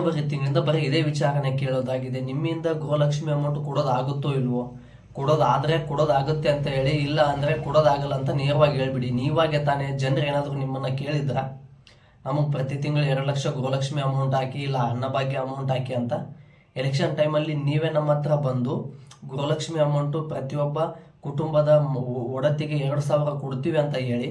ಜನವರಿ ತಿಂಗಳಿಂದ ಬರೀ ಇದೇ ವಿಚಾರನೆ ಕೇಳೋದಾಗಿದೆ. ನಿಮ್ಮಿಂದ ಗೃಹಲಕ್ಷ್ಮಿ ಅಮೌಂಟ್ ಕೊಡೋದಾಗುತ್ತೋ ಇಲ್ವೋ, ಕೊಡೋದಾಗುತ್ತೆ ಅಂತ ಹೇಳಿ, ಇಲ್ಲ ಅಂದರೆ ಕೊಡೋದಾಗಲ್ಲ ಅಂತ ನೇರವಾಗಿ ಹೇಳ್ಬಿಡಿ. ನೀವಾಗೆ ತಾನೇ ಜನರು ಏನಾದರೂ ನಿಮ್ಮನ್ನು ಕೇಳಿದ್ರ ನಮಗೆ ಪ್ರತಿ ತಿಂಗಳು 2 ಲಕ್ಷ ಗೃಹಲಕ್ಷ್ಮಿ ಅಮೌಂಟ್ ಹಾಕಿ, ಇಲ್ಲ ಅನ್ನಭಾಗ್ಯ ಅಮೌಂಟ್ ಹಾಕಿ ಅಂತ? ಎಲೆಕ್ಷನ್ ಟೈಮಲ್ಲಿ ನೀವೇ ನಮ್ಮ ಹತ್ರ ಬಂದು ಗೃಹಲಕ್ಷ್ಮಿ ಅಮೌಂಟು ಪ್ರತಿಯೊಬ್ಬ ಕುಟುಂಬದ ಒಡತಿಗೆ 2,000 ಕೊಡ್ತೀವಿ ಅಂತ ಹೇಳಿ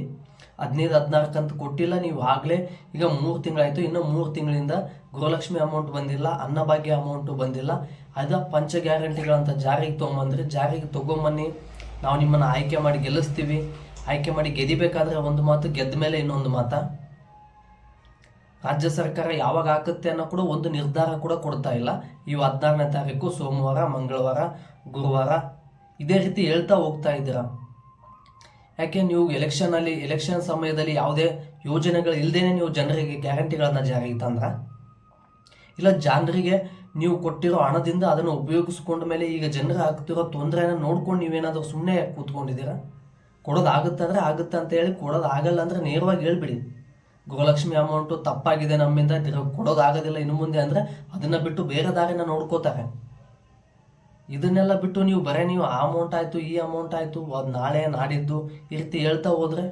15-16 ಕಂತು ಕೊಟ್ಟಿಲ್ಲ. ನೀವು ಆಗಲೇ ಈಗ 3 ತಿಂಗಳಾಯಿತು, ಇನ್ನೂ 3 ತಿಂಗಳಿಂದ ಗೃಹಲಕ್ಷ್ಮಿ ಅಮೌಂಟ್ ಬಂದಿಲ್ಲ, ಅನ್ನಭಾಗ್ಯ ಅಮೌಂಟು ಬಂದಿಲ್ಲ. ಅದ ಪಂಚ ಗ್ಯಾರಂಟಿಗಳಂತ ಜಾರಿಗೆ ತೊಗೊಂಬಂದ್ರಿ. ಜಾರಿಗೆ ತೊಗೊಂಬನ್ನಿ, ನಾವು ನಿಮ್ಮನ್ನು ಆಯ್ಕೆ ಮಾಡಿ ಗೆಲ್ಲಿಸ್ತೀವಿ. ಆಯ್ಕೆ ಮಾಡಿ ಗೆದಿಬೇಕಾದ್ರೆ ಒಂದು ಮಾತು, ಗೆದ್ದ ಮೇಲೆ ಇನ್ನೊಂದು ಮಾತಾ? ರಾಜ್ಯ ಸರ್ಕಾರ ಯಾವಾಗ ಹಾಕುತ್ತೆ ಅನ್ನೋ ಕೂಡ ಒಂದು ನಿರ್ಧಾರ ಕೂಡ ಕೊಡ್ತಾ ಇಲ್ಲ. ಈ 14ನೇ ತಾರೀಕು ಸೋಮವಾರ, ಮಂಗಳವಾರ, ಗುರುವಾರ ಇದೇ ರೀತಿ ಹೇಳ್ತಾ ಹೋಗ್ತಾ ಇದ್ದೀರಾ. ಯಾಕೆ ನೀವು ಎಲೆಕ್ಷನ್ ಸಮಯದಲ್ಲಿ ಯಾವುದೇ ಯೋಜನೆಗಳು ಇಲ್ಲದೇನೆ ನೀವು ಜನರಿಗೆ ಗ್ಯಾರಂಟಿಗಳನ್ನು ಜಾರಿಗೆ ತಂದ್ರ? ಇಲ್ಲ ಜನರಿಗೆ ನೀವು ಕೊಟ್ಟಿರೋ ಹಣದಿಂದ ಅದನ್ನು ಉಪಯೋಗಿಸ್ಕೊಂಡ ಮೇಲೆ ಈಗ ಜನರಿಗೆ ಆಗ್ತಿರೋ ತೊಂದರೆನ ನೋಡ್ಕೊಂಡು ನೀವೇನಾದರೂ ಸುಮ್ಮನೆ ಕೂತ್ಕೊಂಡಿದ್ದೀರಾ? ಕೊಡೋದಾಗುತ್ತೆ ಅಂದರೆ ಆಗುತ್ತೆ ಅಂತ ಹೇಳಿ, ಕೊಡೋದಾಗಲ್ಲ ಅಂದರೆ ನೇರವಾಗಿ ಹೇಳ್ಬಿಡಿ. ಗೃಹಲಕ್ಷ್ಮಿ ಅಮೌಂಟು ತಪ್ಪಾಗಿದೆ ನಮ್ಮಿಂದ, ಕೊಡೋದಾಗೋದಿಲ್ಲ ಇನ್ನು ಮುಂದೆ ಅಂದರೆ ಅದನ್ನು ಬಿಟ್ಟು ಬೇರೆ ದಾರಿನ ನೋಡ್ಕೋತಾರೆ. ಇದನ್ನೆಲ್ಲ ಬಿಟ್ಟು ನೀವು ಆ ಅಮೌಂಟ್ ಆಯಿತು, ಈ ಅಮೌಂಟ್ ಆಯಿತು, ಅದು ನಾಳೆ ನಾಡಿದ್ದು ಈ ರೀತಿ ಹೇಳ್ತಾ ಹೋದರೆ.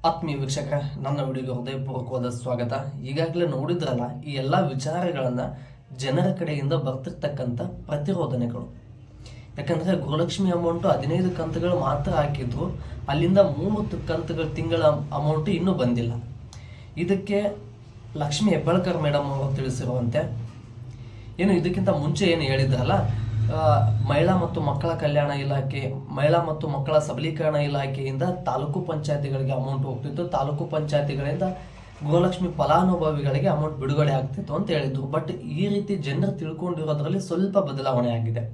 ಆತ್ಮೀಯ ವೀಕ್ಷಕರೇ, ನನ್ನ ವಿಡಿಯೋಗೆ ಹೃದಯಪೂರ್ವಕವಾದ ಸ್ವಾಗತ. ಈಗಾಗಲೇ ನೋಡಿದ್ರಲ್ಲ ಈ ಎಲ್ಲ ವಿಚಾರಗಳನ್ನು ಜನರ ಕಡೆಯಿಂದ ಬರ್ತಿರ್ತಕ್ಕಂಥ ಪ್ರತಿರೋಧನೆಗಳು. ಯಾಕಂದರೆ ಗೃಹಲಕ್ಷ್ಮಿ ಅಮೌಂಟು 15 ಕಂತುಗಳು ಮಾತ್ರ ಹಾಕಿದ್ರು, ಅಲ್ಲಿಂದ 3 ಕಂತುಗಳು ತಿಂಗಳ ಅಮೌಂಟು ಇನ್ನೂ ಬಂದಿಲ್ಲ. ಇದಕ್ಕೆ ಲಕ್ಷ್ಮಿ ಹೆಬ್ಬಾಳ್ಕರ್ ಮೇಡಮ್ ಅವರು ತಿಳಿಸಿರುವಂತೆ, ಏನು ಇದಕ್ಕಿಂತ ಮುಂಚೆ ಏನು ಹೇಳಿದ್ರಲ್ಲ, ಮಹಿಳಾ ಮತ್ತು ಮಕ್ಕಳ ಕಲ್ಯಾಣ ಇಲಾಖೆ, ಮಹಿಳಾ ಮತ್ತು ಮಕ್ಕಳ ಸಬಲೀಕರಣ ಇಲಾಖೆಯಿಂದ ತಾಲೂಕು ಪಂಚಾಯತಿಗಳಿಗೆ ಅಮೌಂಟ್ ಹೋಗ್ತಿತ್ತು, ತಾಲೂಕು ಪಂಚಾಯತಿಗಳಿಂದ ಗೃಹಲಕ್ಷ್ಮಿ ಫಲಾನುಭವಿಗಳಿಗೆ ಅಮೌಂಟ್ ಬಿಡುಗಡೆ ಆಗ್ತಿತ್ತು ಅಂತ ಹೇಳಿದ್ರು. ಬಟ್ ಈ ರೀತಿ ಜನರು ತಿಳ್ಕೊಂಡಿರೋದ್ರಲ್ಲಿ ಸ್ವಲ್ಪ ಬದಲಾವಣೆ ಆಗಿದೆ.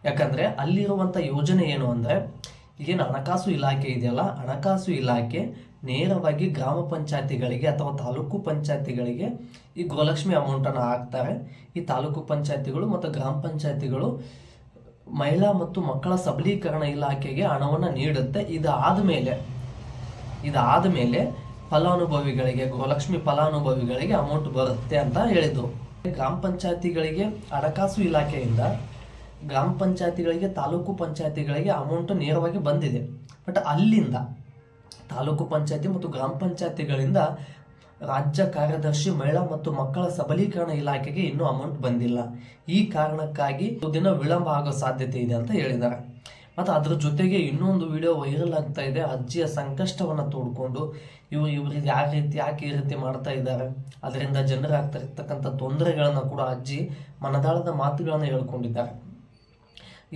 ಯಾಕಂದರೆ ಅಲ್ಲಿರುವಂಥ ಯೋಜನೆ ಏನು ಅಂದರೆ, ಈಗೇನು ಹಣಕಾಸು ಇಲಾಖೆ ಇದೆಯಲ್ಲ, ಹಣಕಾಸು ಇಲಾಖೆ ನೇರವಾಗಿ ಗ್ರಾಮ ಪಂಚಾಯತಿಗಳಿಗೆ ಅಥವಾ ತಾಲೂಕು ಪಂಚಾಯತಿಗಳಿಗೆ ಈ ಗೃಹಲಕ್ಷ್ಮಿ ಅಮೌಂಟನ್ನು ಹಾಕ್ತಾರೆ. ಈ ತಾಲೂಕು ಪಂಚಾಯತಿಗಳು ಮತ್ತು ಗ್ರಾಮ ಪಂಚಾಯತಿಗಳು ಮಹಿಳಾ ಮತ್ತು ಮಕ್ಕಳ ಸಬಲೀಕರಣ ಇಲಾಖೆಗೆ ಹಣವನ್ನು ನೀಡುತ್ತೆ. ಇದಾದ ಮೇಲೆ ಫಲಾನುಭವಿಗಳಿಗೆ, ಗೃಹಲಕ್ಷ್ಮಿ ಫಲಾನುಭವಿಗಳಿಗೆ ಅಮೌಂಟ್ ಬರುತ್ತೆ ಅಂತ ಹೇಳಿದರು. ಗ್ರಾಮ ಪಂಚಾಯತಿಗಳಿಗೆ ಹಣಕಾಸು ಇಲಾಖೆಯಿಂದ ಗ್ರಾಮ ಪಂಚಾಯತಿಗಳಿಗೆ, ತಾಲೂಕು ಪಂಚಾಯತಿಗಳಿಗೆ ಅಮೌಂಟ್ ನೇರವಾಗಿ ಬಂದಿದೆ. ಬಟ್ ಅಲ್ಲಿಂದ ತಾಲೂಕು ಪಂಚಾಯತಿ ಮತ್ತು ಗ್ರಾಮ ಪಂಚಾಯತಿಗಳಿಂದ ರಾಜ್ಯ ಕಾರ್ಯದರ್ಶಿ ಮಹಿಳಾ ಮತ್ತು ಮಕ್ಕಳ ಸಬಲೀಕರಣ ಇಲಾಖೆಗೆ ಇನ್ನೂ ಅಮೌಂಟ್ ಬಂದಿಲ್ಲ. ಈ ಕಾರಣಕ್ಕಾಗಿ ದಿನ ವಿಳಂಬ ಆಗೋ ಸಾಧ್ಯತೆ ಇದೆ ಅಂತ ಹೇಳಿದ್ದಾರೆ. ಮತ್ತು ಅದ್ರ ಜೊತೆಗೆ ಇನ್ನೊಂದು ವಿಡಿಯೋ ವೈರಲ್ ಆಗ್ತಾ ಇದೆ. ಅಜ್ಜಿಯ ಸಂಕಷ್ಟವನ್ನು ತೋಡ್ಕೊಂಡು ಇವ್ರಿಗೆ ಯಾಕೆ ಈ ರೀತಿ ಮಾಡ್ತಾ ಇದ್ದಾರೆ, ಅದರಿಂದ ಜನರಾಗ್ತಾ ಇರ್ತಕ್ಕಂಥ ತೊಂದರೆಗಳನ್ನು ಕೂಡ ಅಜ್ಜಿ ಮನದಾಳದ ಮಾತುಗಳನ್ನು ಹೇಳ್ಕೊಂಡಿದ್ದಾರೆ.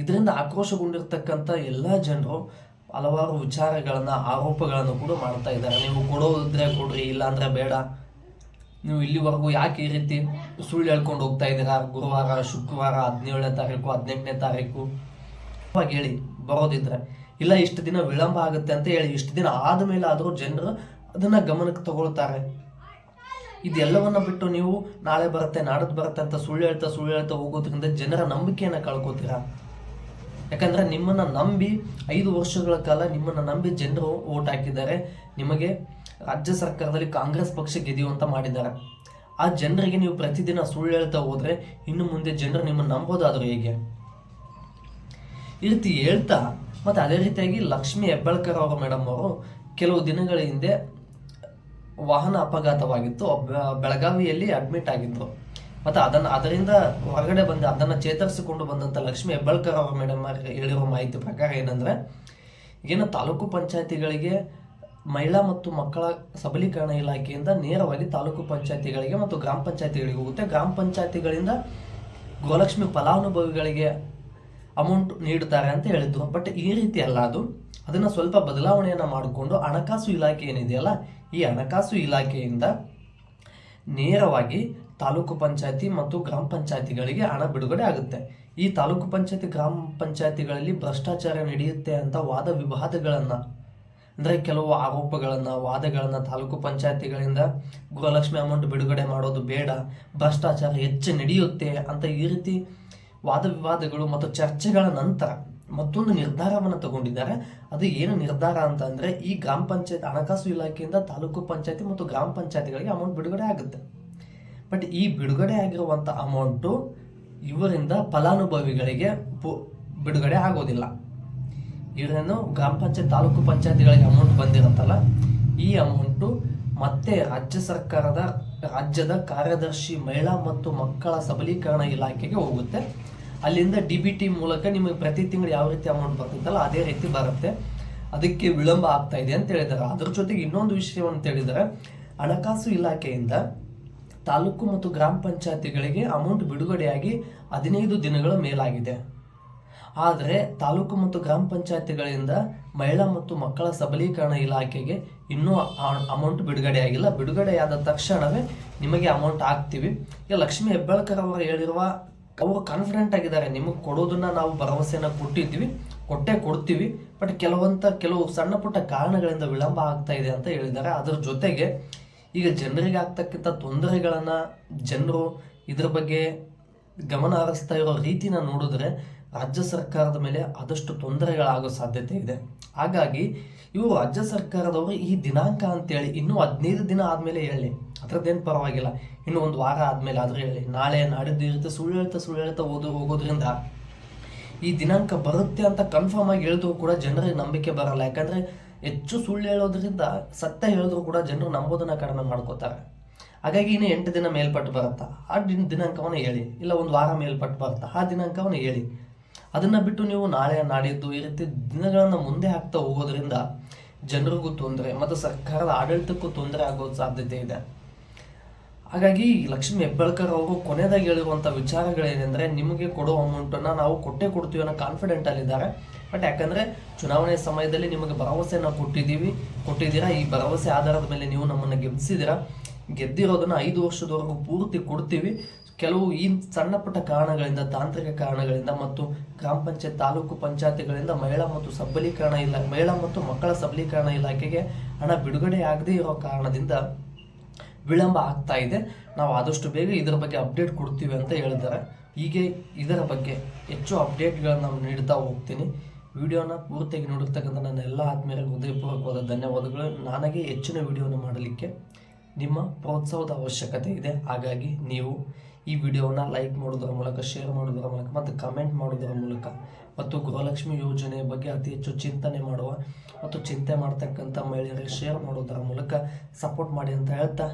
ಇದರಿಂದ ಆಕ್ರೋಶಗೊಂಡಿರ್ತಕ್ಕಂಥ ಎಲ್ಲ ಜನರು ಹಲವಾರು ವಿಚಾರಗಳನ್ನು, ಆರೋಪಗಳನ್ನು ಕೂಡ ಮಾಡ್ತಾ ಇದ್ದಾರೆ. ನೀವು ಕೊಡೋದಿದ್ರೆ ಕೊಡ್ರಿ, ಇಲ್ಲಾಂದರೆ ಬೇಡ, ನೀವು ಇಲ್ಲಿವರೆಗೂ ಯಾಕೆ ಈ ರೀತಿ ಸುಳ್ಳು ಹೇಳ್ಕೊಂಡು ಹೋಗ್ತಾ ಇದ್ದೀರಾ? ಗುರುವಾರ, ಶುಕ್ರವಾರ, 17ನೇ ತಾರೀಕು, 18ನೇ ತಾರೀಕು ಅವಾಗ ಹೇಳಿ ಬರೋದಿದ್ರೆ, ಇಲ್ಲ ಇಷ್ಟು ದಿನ ವಿಳಂಬ ಆಗುತ್ತೆ ಅಂತ ಹೇಳಿ. ಇಷ್ಟು ದಿನ ಆದಮೇಲೆ ಆದರೂ ಜನರು ಅದನ್ನು ಗಮನಕ್ಕೆ ತಗೊಳ್ತಾರೆ. ಇದೆಲ್ಲವನ್ನ ಬಿಟ್ಟು ನೀವು ನಾಳೆ ಬರುತ್ತೆ, ನಾಡದ್ದು ಬರುತ್ತೆ ಅಂತ ಸುಳ್ಳು ಹೇಳ್ತಾ ಹೋಗೋದ್ರಿಂದ ಜನರ ನಂಬಿಕೆಯನ್ನು ಕಳ್ಕೊತೀರಾ. ಯಾಕಂದರೆ ನಿಮ್ಮನ್ನು ನಂಬಿ 5 ವರ್ಷಗಳ ಕಾಲ ನಿಮ್ಮನ್ನು ನಂಬಿ ಜನರು ಓಟ್ ಹಾಕಿದ್ದಾರೆ. ನಿಮಗೆ ರಾಜ್ಯ ಸರ್ಕಾರದಲ್ಲಿ ಕಾಂಗ್ರೆಸ್ ಪಕ್ಷ ಗೆದಿಯುವಂತ ಮಾಡಿದ್ದಾರೆ. ಆ ಜನರಿಗೆ ನೀವು ಪ್ರತಿದಿನ ಸುಳ್ಳು ಹೇಳ್ತಾ ಹೋದರೆ ಇನ್ನು ಮುಂದೆ ಜನರು ನಿಮ್ಮನ್ನು ನಂಬೋದಾದರೂ ಹೇಗೆ? ಈ ರೀತಿ ಹೇಳ್ತಾ, ಮತ್ತು ಅದೇ ರೀತಿಯಾಗಿ ಲಕ್ಷ್ಮಿ ಹೆಬ್ಬಾಳ್ಕರ್ ಅವರು ಮೇಡಮ್ ಅವರು ಕೆಲವು ದಿನಗಳ ಹಿಂದೆ ವಾಹನ ಅಪಘಾತವಾಗಿತ್ತು, ಬೆಳಗಾವಿಯಲ್ಲಿ ಅಡ್ಮಿಟ್ ಆಗಿದ್ರು. ಮತ್ತು ಅದರಿಂದ ಹೊರಗಡೆ ಬಂದು ಅದನ್ನು ಚೇತರಿಸಿಕೊಂಡು ಬಂದಂಥ ಲಕ್ಷ್ಮಿ ಹೆಬ್ಬಾಳ್ಕರ್ ಅವರು ಮೇಡಮ್ ಹೇಳಿರೋ ಮಾಹಿತಿ ಪ್ರಕಾರ ಏನಂದರೆ, ಈಗೇನು ತಾಲೂಕು ಪಂಚಾಯತಿಗಳಿಗೆ ಮಹಿಳಾ ಮತ್ತು ಮಕ್ಕಳ ಸಬಲೀಕರಣ ಇಲಾಖೆಯಿಂದ ನೇರವಾಗಿ ತಾಲೂಕು ಪಂಚಾಯತಿಗಳಿಗೆ ಮತ್ತು ಗ್ರಾಮ ಪಂಚಾಯತಿಗಳಿಗೆ ಹೋಗುತ್ತೆ. ಗ್ರಾಮ ಪಂಚಾಯತಿಗಳಿಂದ ಗೃಹಲಕ್ಷ್ಮಿ ಫಲಾನುಭವಿಗಳಿಗೆ ಅಮೌಂಟ್ ನೀಡುತ್ತಾರೆ ಅಂತ ಹೇಳಿದ್ರು. ಬಟ್ ಈ ರೀತಿ ಅಲ್ಲ, ಅದನ್ನು ಸ್ವಲ್ಪ ಬದಲಾವಣೆಯನ್ನು ಮಾಡಿಕೊಂಡು ಹಣಕಾಸು ಇಲಾಖೆ ಏನಿದೆಯಲ್ಲ, ಈ ಹಣಕಾಸು ಇಲಾಖೆಯಿಂದ ನೇರವಾಗಿ ತಾಲೂಕು ಪಂಚಾಯತಿ ಮತ್ತು ಗ್ರಾಮ ಪಂಚಾಯತಿಗಳಿಗೆ ಹಣ ಬಿಡುಗಡೆ ಆಗುತ್ತೆ. ಈ ತಾಲೂಕು ಪಂಚಾಯತಿ, ಗ್ರಾಮ ಪಂಚಾಯತಿಗಳಲ್ಲಿ ಭ್ರಷ್ಟಾಚಾರ ನಡೆಯುತ್ತೆ ಅಂತ ವಾದ ವಿವಾದಗಳನ್ನು, ಅಂದರೆ ಕೆಲವು ಆರೋಪಗಳನ್ನು, ವಾದಗಳನ್ನು ತಾಲೂಕು ಪಂಚಾಯತಿಗಳಿಂದ ಗೃಹಲಕ್ಷ್ಮಿ ಅಮೌಂಟ್ ಬಿಡುಗಡೆ ಮಾಡೋದು ಬೇಡ, ಭ್ರಷ್ಟಾಚಾರ ಹೆಚ್ಚು ನಡೆಯುತ್ತೆ ಅಂತ ಈ ರೀತಿ ವಾದ ವಿವಾದಗಳು ಮತ್ತು ಚರ್ಚೆಗಳ ನಂತರ ಮತ್ತೊಂದು ನಿರ್ಧಾರವನ್ನು ತಗೊಂಡಿದ್ದಾರೆ. ಅದು ಏನು ನಿರ್ಧಾರ ಅಂತ ಅಂದರೆ, ಈ ಗ್ರಾಮ ಪಂಚಾಯತ್ ಹಣಕಾಸು ಇಲಾಖೆಯಿಂದ ತಾಲೂಕು ಪಂಚಾಯತಿ ಮತ್ತು ಗ್ರಾಮ ಪಂಚಾಯತಿಗಳಿಗೆ ಅಮೌಂಟ್ ಬಿಡುಗಡೆ ಆಗುತ್ತೆ. ಬಟ್ ಈ ಬಿಡುಗಡೆ ಆಗಿರುವಂಥ ಅಮೌಂಟು ಇವರಿಂದ ಫಲಾನುಭವಿಗಳಿಗೆ ಬಿಡುಗಡೆ ಆಗೋದಿಲ್ಲ. ಇವರೇನು ಗ್ರಾಮ ಪಂಚಾಯತ್ ತಾಲೂಕು ಪಂಚಾಯತಿಗಳಿಗೆ ಅಮೌಂಟ್ ಬಂದಿರುತ್ತಲ್ಲ, ಈ ಅಮೌಂಟು ಮತ್ತೆ ರಾಜ್ಯದ ಕಾರ್ಯದರ್ಶಿ ಮಹಿಳಾ ಮತ್ತು ಮಕ್ಕಳ ಸಬಲೀಕರಣ ಇಲಾಖೆಗೆ ಹೋಗುತ್ತೆ. ಅಲ್ಲಿಂದ DBT ಮೂಲಕ ನಿಮಗೆ ಪ್ರತಿ ತಿಂಗಳು ಯಾವ ರೀತಿ ಅಮೌಂಟ್ ಬರ್ತಿತ್ತಲ್ಲ ಅದೇ ರೀತಿ ಬರುತ್ತೆ. ಅದಕ್ಕೆ ವಿಳಂಬ ಆಗ್ತಾ ಇದೆ ಅಂತ ಹೇಳಿದ್ದಾರೆ. ಅದ್ರ ಜೊತೆಗೆ ಇನ್ನೊಂದು ವಿಷಯವನ್ನು ಹೇಳಿದರೆ, ಹಣಕಾಸು ಇಲಾಖೆಯಿಂದ ತಾಲೂಕು ಮತ್ತು ಗ್ರಾಮ ಪಂಚಾಯತಿಗಳಿಗೆ ಅಮೌಂಟ್ ಬಿಡುಗಡೆಯಾಗಿ 15 ದಿನಗಳ ಮೇಲಾಗಿದೆ. ಆದರೆ ತಾಲೂಕು ಮತ್ತು ಗ್ರಾಮ ಪಂಚಾಯತಿಗಳಿಂದ ಮಹಿಳಾ ಮತ್ತು ಮಕ್ಕಳ ಸಬಲೀಕರಣ ಇಲಾಖೆಗೆ ಇನ್ನೂ ಅಮೌಂಟ್ ಬಿಡುಗಡೆಯಾಗಿಲ್ಲ. ಬಿಡುಗಡೆಯಾದ ತಕ್ಷಣವೇ ನಿಮಗೆ ಅಮೌಂಟ್ ಹಾಕ್ತೀವಿ. ಈಗ ಲಕ್ಷ್ಮೀ ಹೆಬ್ಬಾಳ್ಕರ್ ಅವರು ಹೇಳಿರುವ, ಅವರು ಕಾನ್ಫಿಡೆಂಟ್ ಆಗಿದ್ದಾರೆ, ನಿಮಗೆ ಕೊಡೋದನ್ನ ನಾವು ಭರವಸೆನ ಕೊಡ್ತೀವಿ, ಬಟ್ ಕೆಲವು ಸಣ್ಣ ಪುಟ್ಟ ಕಾರಣಗಳಿಂದ ವಿಳಂಬ ಆಗ್ತಾ ಇದೆ ಅಂತ ಹೇಳಿದ್ದಾರೆ. ಅದರ ಜೊತೆಗೆ ಈಗ ಜನರಿಗೆ ಆಗ್ತಕ್ಕಂಥ ತೊಂದರೆಗಳನ್ನ ಜನರು ಇದ್ರ ಬಗ್ಗೆ ಗಮನ ಹರಿಸ್ತಾ ಇರೋ ರೀತಿನ ನೋಡಿದ್ರೆ ರಾಜ್ಯ ಸರ್ಕಾರದ ಮೇಲೆ ಆದಷ್ಟು ತೊಂದರೆಗಳಾಗೋ ಸಾಧ್ಯತೆ ಇದೆ. ಹಾಗಾಗಿ ಇವರು ರಾಜ್ಯ ಸರ್ಕಾರದವರು ಈ ದಿನಾಂಕ ಅಂತೇಳಿ ಇನ್ನೂ 15 ದಿನ ಆದಮೇಲೆ ಹೇಳಿ, ಅದ್ರದ್ದೇನು ಪರವಾಗಿಲ್ಲ, ಇನ್ನು ಒಂದು ವಾರ ಆದಮೇಲೆ ಆದರೂ ಹೇಳಿ. ನಾಳೆ ನಾಡಿದ್ದು ಇರುತ್ತೆ, ಸುಳ್ಳು ಹೇಳ್ತಾ ಹೋಗೋದ್ರಿಂದ ಈ ದಿನಾಂಕ ಬರುತ್ತೆ ಅಂತ ಕನ್ಫರ್ಮ್ ಆಗಿ ಹೇಳಿದ್ರು ಕೂಡ ಜನರಿಗೆ ನಂಬಿಕೆ ಬರಲ್ಲ. ಯಾಕಂದರೆ ಹೆಚ್ಚು ಸುಳ್ಳು ಹೇಳೋದ್ರಿಂದ ಸತ್ಯ ಹೇಳಿದ್ರು ಕೂಡ ಜನರು ನಂಬೋದನ್ನ ಕಡಿಮೆ ಮಾಡ್ಕೋತಾರೆ. ಹಾಗಾಗಿ ಇನ್ನು 8 ದಿನ ಮೇಲ್ಪಟ್ಟು ಬರುತ್ತಾ ಆ ದಿನಾಂಕವನ್ನು ಹೇಳಿ, ಇಲ್ಲ ಒಂದು ವಾರ ಮೇಲ್ಪಟ್ಟು ಬರುತ್ತಾ ಆ ದಿನಾಂಕವನ್ನು ಹೇಳಿ. ಅದನ್ನು ಬಿಟ್ಟು ನೀವು ನಾಳೆ ನಾಡಿದ್ದು ಈ ರೀತಿ ದಿನಗಳನ್ನು ಮುಂದೆ ಹಾಕ್ತಾ ಹೋಗೋದ್ರಿಂದ ಜನರಿಗೂ ತೊಂದರೆ ಮತ್ತು ಸರ್ಕಾರದ ಆಡಳಿತಕ್ಕೂ ತೊಂದರೆ ಆಗೋ ಸಾಧ್ಯತೆ ಇದೆ. ಹಾಗಾಗಿ ಲಕ್ಷ್ಮೀ ಹೆಬ್ಬಾಳ್ಕರ್ ಅವರು ಕೊನೆಯದಾಗಿ ಹೇಳಿರುವಂಥ ವಿಚಾರಗಳೇನೆಂದರೆ, ನಿಮಗೆ ಕೊಡೋ ಅಮೌಂಟನ್ನು ನಾವು ಕೊಡ್ತೀವಿ ಅನ್ನೋ ಕಾನ್ಫಿಡೆಂಟ್ ಅಲ್ಲಿದ್ದಾರೆ. ಬಟ್ ಯಾಕಂದರೆ ಚುನಾವಣೆ ಸಮಯದಲ್ಲಿ ನಿಮಗೆ ಭರವಸೆಯನ್ನು ಕೊಟ್ಟಿದ್ದೀರಾ. ಈ ಭರವಸೆ ಆಧಾರದ ಮೇಲೆ ನೀವು ನಮ್ಮನ್ನು ಗೆದ್ದಿರೋದನ್ನು 5 ವರ್ಷದವರೆಗೂ ಪೂರ್ತಿ ಕೊಡ್ತೀವಿ. ಕೆಲವು ಈ ಸಣ್ಣ ಪುಟ್ಟ ಕಾರಣಗಳಿಂದ, ತಾಂತ್ರಿಕ ಕಾರಣಗಳಿಂದ ಮತ್ತು ಗ್ರಾಮ ಪಂಚಾಯತ್ ತಾಲೂಕು ಪಂಚಾಯತಿಗಳಿಂದ ಮಹಿಳಾ ಮತ್ತು ಮಕ್ಕಳ ಸಬಲೀಕರಣ ಇಲಾಖೆಗೆ ಹಣ ಬಿಡುಗಡೆ ಆಗದೇ ಇರೋ ಕಾರಣದಿಂದ ವಿಳಂಬ ಆಗ್ತಾ ಇದೆ. ನಾವು ಆದಷ್ಟು ಬೇಗ ಇದರ ಬಗ್ಗೆ ಅಪ್ಡೇಟ್ ಕೊಡ್ತೀವಿ ಅಂತ ಹೇಳಿದ್ದಾರೆ. ಹೀಗೆ ಇದರ ಬಗ್ಗೆ ಹೆಚ್ಚು ಅಪ್ಡೇಟ್ಗಳನ್ನು ನಾವು ನೀಡ್ತಾ ಹೋಗ್ತೀನಿ. ವಿಡಿಯೋನ ಪೂರ್ತಿಯಾಗಿ ನೋಡಿರ್ತಕ್ಕಂಥ ನನ್ನ ಎಲ್ಲ ಆತ್ಮೀಯರಿಗೆ ಹೃದಯಪೂರ್ವಕವಾದ ಧನ್ಯವಾದಗಳು. ನನಗೆ ಹೆಚ್ಚಿನ ವಿಡಿಯೋನ ಮಾಡಲಿಕ್ಕೆ ನಿಮ್ಮ ಪ್ರೋತ್ಸಾಹದ ಅವಶ್ಯಕತೆ ಇದೆ. ಹಾಗಾಗಿ ನೀವು ಈ ವಿಡಿಯೋನ ಲೈಕ್ ಮಾಡೋದರ ಮೂಲಕ, ಶೇರ್ ಮಾಡೋದರ ಮೂಲಕ ಮತ್ತು ಕಮೆಂಟ್ ಮಾಡೋದರ ಮೂಲಕ ಮತ್ತು ಗೃಹಲಕ್ಷ್ಮಿ ಯೋಜನೆ ಬಗ್ಗೆ ಅತಿ ಹೆಚ್ಚು ಚಿಂತನೆ ಮಾಡುವ ಮತ್ತು ಚಿಂತೆ ಮಾಡ್ತಕ್ಕಂಥ ಮಹಿಳೆಯರಿಗೆ ಶೇರ್ ಮಾಡೋದರ ಮೂಲಕ ಸಪೋರ್ಟ್ ಮಾಡಿ ಅಂತ ಹೇಳ್ತಾ